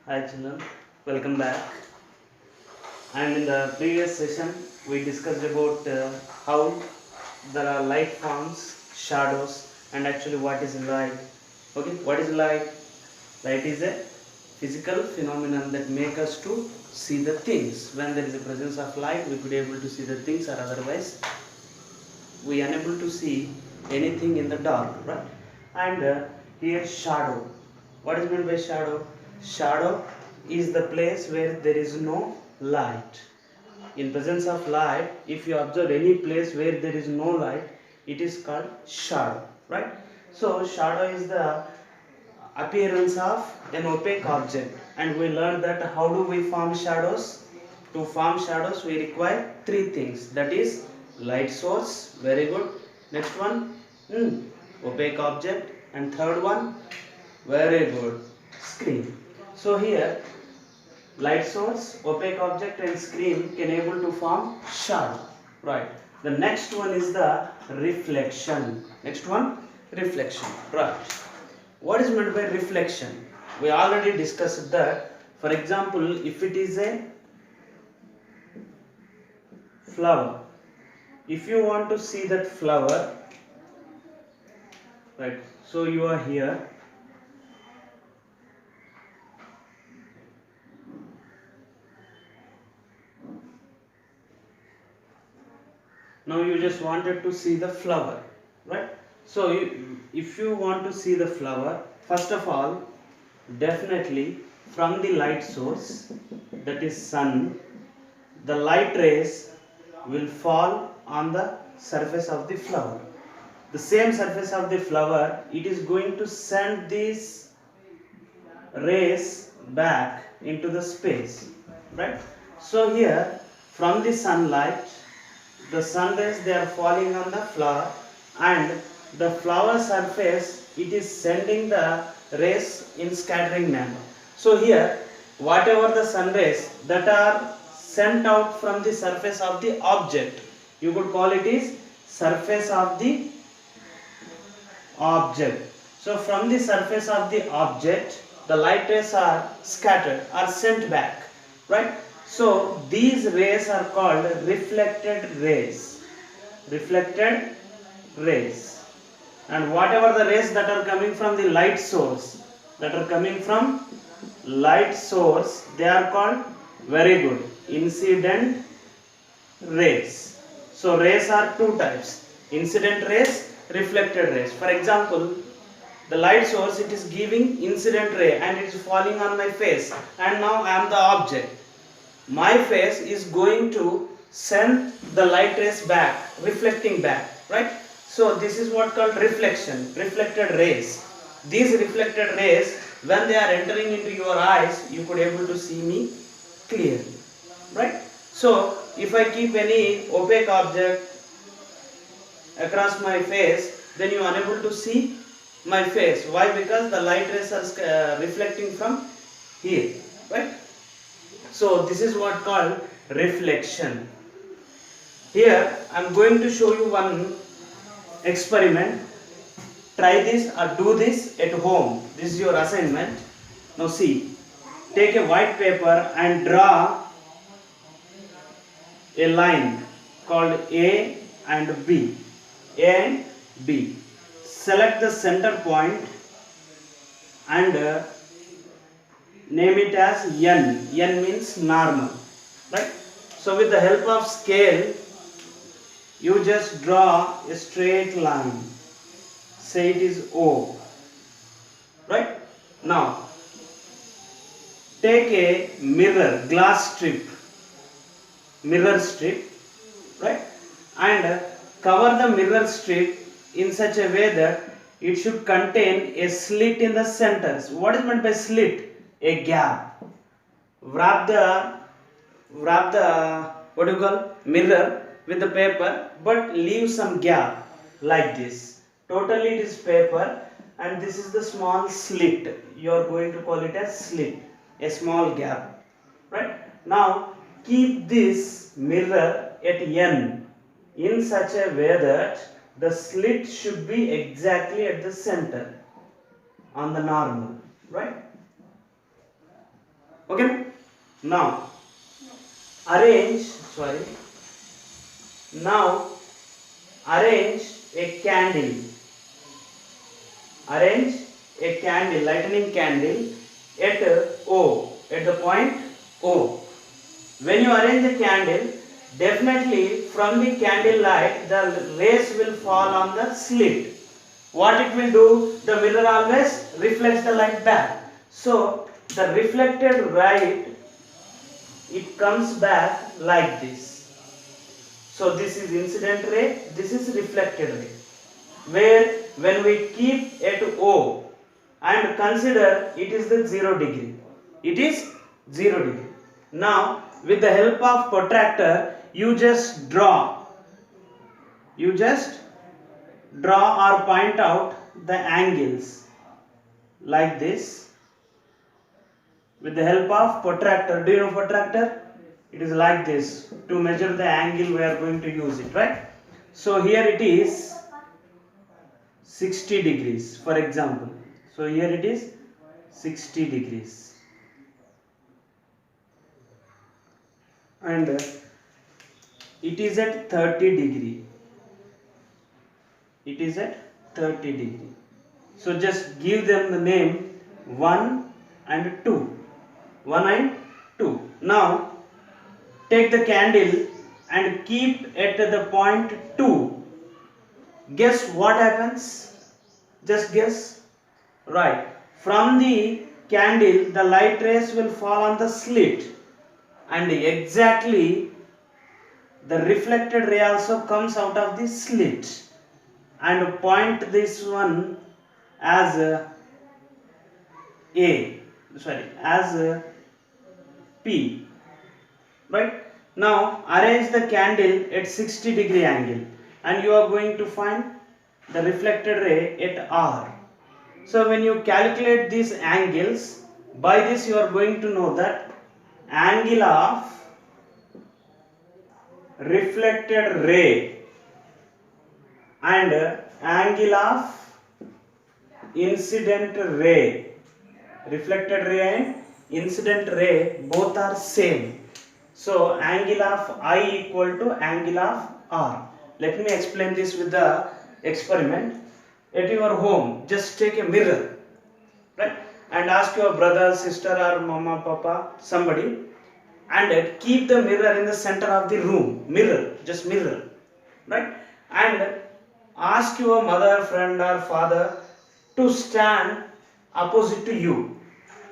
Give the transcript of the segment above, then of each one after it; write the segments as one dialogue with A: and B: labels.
A: Hi children, welcome back. And in the previous session, we discussed about how there are light forms, shadows, and actually what is light. Okay, what is light? Light is a physical phenomenon that make us to see the things. When there is a presence of light, we could be able to see the things, or otherwise we unable to see anything in the dark, right? And here shadow. What is meant by shadow? Shadow is the place where there is no light. In presence of light, if you observe any place where there is no light, it is called shadow, right? So shadow is the appearance of an opaque object, and we learned that how do we form shadows. To form shadows we require three things, that is light source, very good. Next one, opaque object, and third one, very good, screen. So here light source, opaque object, and screen can able to form shadow, right? The next one is the reflection. Next one, reflection, right? What is meant by reflection? We already discussed that. For example, if it is a flower, if you want to see that flower, right, so you are here, now you just wanted to see the flower, right? So if you want to see the flower, first of all, definitely from the light source, that is sun, the light rays will fall on the surface of the flower. The same surface of the flower, it is going to send these rays back into the space, right? So here from the sunlight, the sun rays, they are falling on the flower, and the flower surface, it is sending the rays in scattering manner. So here whatever the sun rays that are sent out from the surface of the object, you could call it is surface of the object. So from the surface of the object, the light rays are scattered, are sent back, right? So these rays are called reflected rays. Reflected rays. And whatever the rays that are coming from the light source, they are called, very good, incident rays. So rays are two types, incident rays, reflected rays. For example, the light source, it is giving incident ray and it is falling on my face, and now I am the object. My face is going to send the light rays back, reflecting back, right? So this is what called reflection, reflected rays. These reflected rays, when they are entering into your eyes, you could able to see me clearly, right? So if I keep any opaque object across my face, then you are unable to see my face. Why? Because the light rays are reflecting from here, right? So this is what called reflection. Here I am going to show you one experiment. Try this or do this at home. This is your assignment. Now see, take a white paper and draw a line called A and B. A and B. Select the center point and name it as N. N means normal, right? So with the help of scale, you just draw a straight line. Say it is O, right? Now take a glass strip, mirror strip, right? And cover the mirror strip in such a way that it should contain a slit in the center. What is meant by slit? A gap. Wrap the what do you call mirror with the paper, but leave some gap like this. Totally it is paper, and this is the small slit. You are going to call it as slit, a small gap, right? Now keep this mirror at N in such a way that the slit should be exactly at the center on the normal, right? Okay. Now sorry. Now arrange a candle. Arrange a candle, lightning candle at O, at the point O. When you arrange the candle, definitely from the candle light the rays will fall on the slit. What it will do? The mirror always reflects the light back. So the reflected light, it comes back like this. So this is incident ray, this is reflected ray. Where when we keep at O and consider it is the 0 degree. It is 0 degree. Now with the help of protractor you just draw. You just draw or point out the angles like this with the help of protractor. Do you know protractor? It is like this to measure the angle we are going to use it, right? So here it is 60 degrees for example. So here it is 60 degrees and it is at 30 degree. It is at 30 degree. So just give them the name 1 and 2. 1 and 2. Now take the candle and keep at the point 2. Guess what happens? Just guess. Right. From the candle the light rays will fall on the slit and exactly the reflected ray also comes out of the slit and point this one as P. Right. Now arrange the candle at 60 degree angle and you are going to find the reflected ray at R. So when you calculate these angles, by this you are going to know that angle of reflected ray and angle of incident ray. Reflected ray and incident ray both are same. So angle of I equal to angle of R. Let me explain this with the experiment. At your home, just take a mirror, right, and ask your brother, sister or mama, papa, somebody, and keep the mirror in the center of the room. Just mirror, right, and ask your mother, friend or father to stand opposite to you,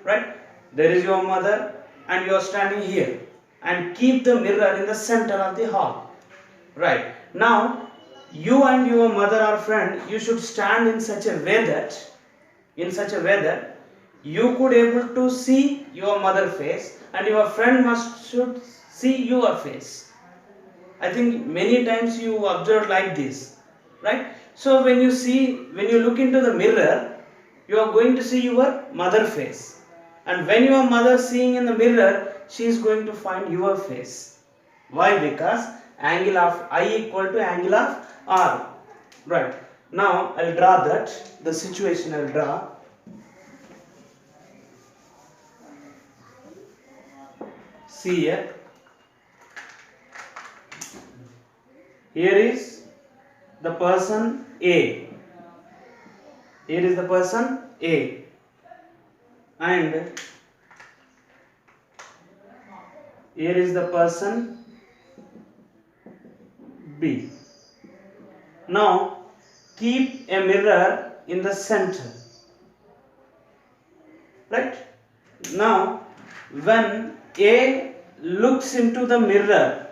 A: right. There is your mother and you are standing here, and keep the mirror in the center of the hall, right. Now you and your mother or friend, you should stand in such a way that you could able to see your mother face and your friend should see your face. I think many times you observed like this, right. So when you look into the mirror, you are going to see your mother face, and when your mother seeing in the mirror, she is going to find your face. Why? Because angle of I equal to angle of R. Right. Now I'll draw the situation I'll draw. See here. Here is the person A. Here is the person A. And here is the person B. Now keep a mirror in the center, right. Now when A looks into the mirror,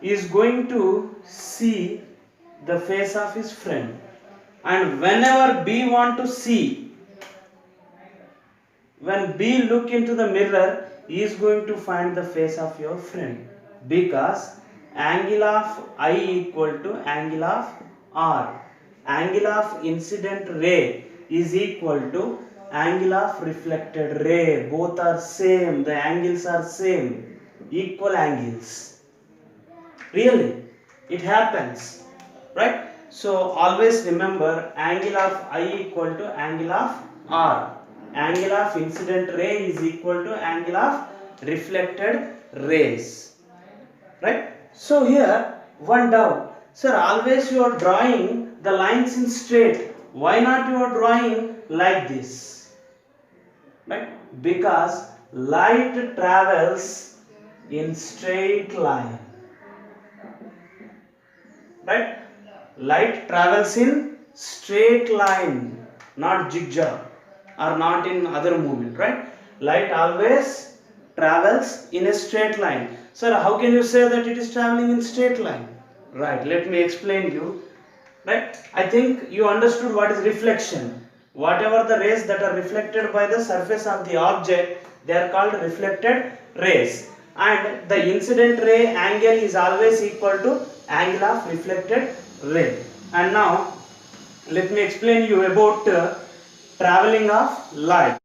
A: is going to see the face of his friend, and whenever B want to see, when B look into the mirror, he is going to find the face of your friend, because angle of I equal to angle of R. Angle of incident ray is equal to angle of reflected ray. Both are same. The angles are same. Equal angles. Really, it happens, right? So always remember angle of I equal to angle of R. angle of incident ray is equal to angle of reflected rays, right? So here one doubt, sir, always you are drawing the lines in straight, why not you are drawing like this, right? Because light travels in straight line, right? Light travels in straight line, not zigzag or not in other movement, right? Light always travels in a straight line. Sir, how can you say that it is traveling in straight line? Right, let me explain you. Right, I think you understood what is reflection. Whatever the rays that are reflected by the surface of the object, they are called reflected rays, and the incident ray angle is always equal to angle of reflected ray. And now let me explain you about traveling of light.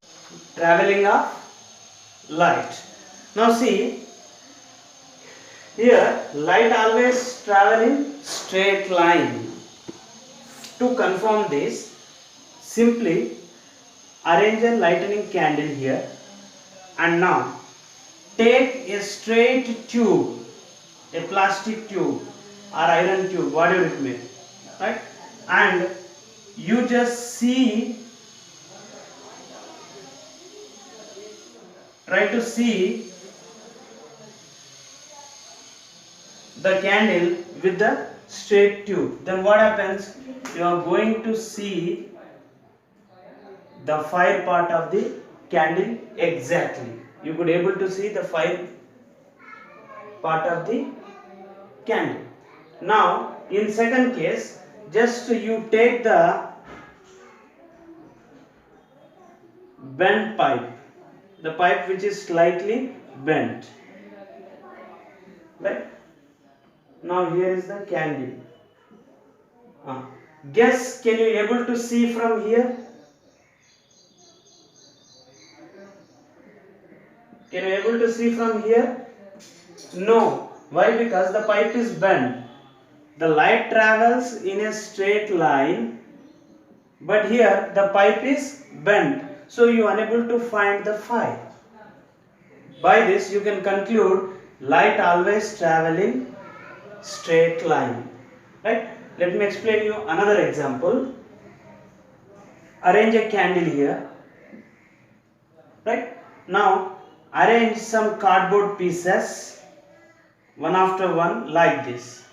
A: Traveling of light. Now see, here light always travel in straight line. To confirm this, simply arrange a lightning candle here, and now take a straight tube, a plastic tube or iron tube, whatever it may, right? And you just see, try to see the candle with the straight tube. Then what happens? You are going to see the fire part of the candle exactly. You could able to see the fire part of the candle. Now in second case, just you take the bent pipe, the pipe which is slightly bent, right? Now here is the candle. Guess, can you able to see from here? Can you able to see from here? No. Why? Because the pipe is bent. The light travels in a straight line, but here the pipe is bent, so you are unable to find the fire. By this you can conclude light always travel in straight line, right? Let me explain you another example. Arrange a candle here, right? Now arrange some cardboard pieces one after one like this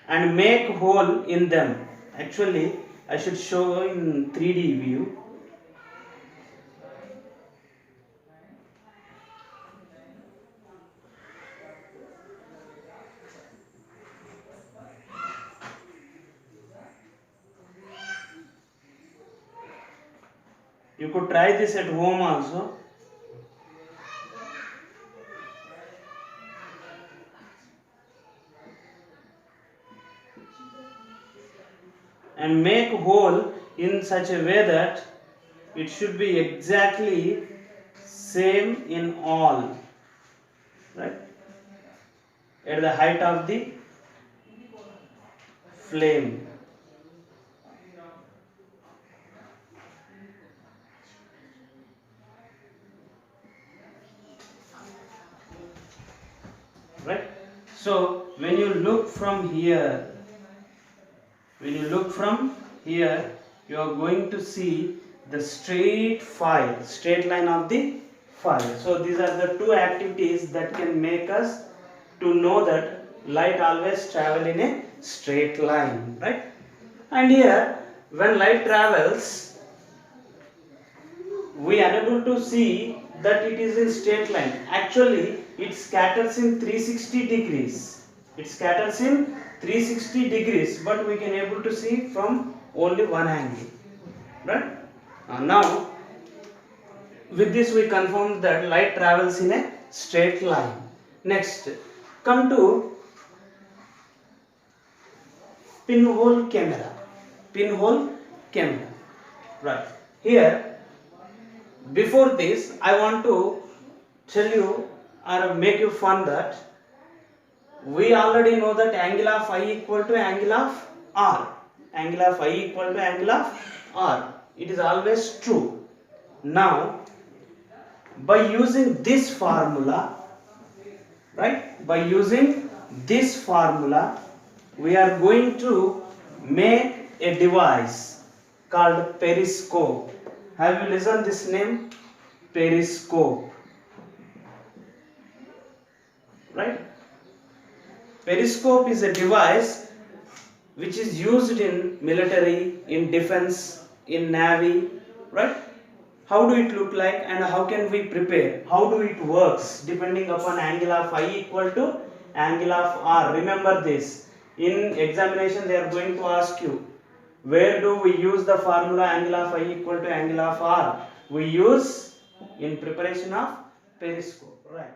A: and make hole in them. Actually I should show in 3D view. You could try this at home also. And make hole in such a way that it should be exactly same in all, right? At the height of the flame. Right? So when you look from here, you are going to see the straight line of the fire. So these are the two activities that can make us to know that light always travel in a straight line, right? And here when light travels, we are able to see that it is in straight line. Actually it scatters in 360 degrees. It scatters in 360 degrees, but we can able to see from only one angle, right? Now with this we confirm that light travels in a straight line. Next, come to pinhole camera. Right. Here, before this, I want to tell you or make you fun that we already know that angle of I equal to angle of R. Angle of I equal to angle of R. It is always true. Now, by using this formula, right, by using this formula, we are going to make a device called periscope. Have you listened this name? Periscope, right? Periscope is a device which is used in military, in defense, in navy, right? How do it look like and how can we prepare? How do it works? Depending upon angle of I equal to angle of R. Remember this. In examination they are going to ask you, where do we use the formula angle of I equal to angle of R? We use in preparation of periscope, right?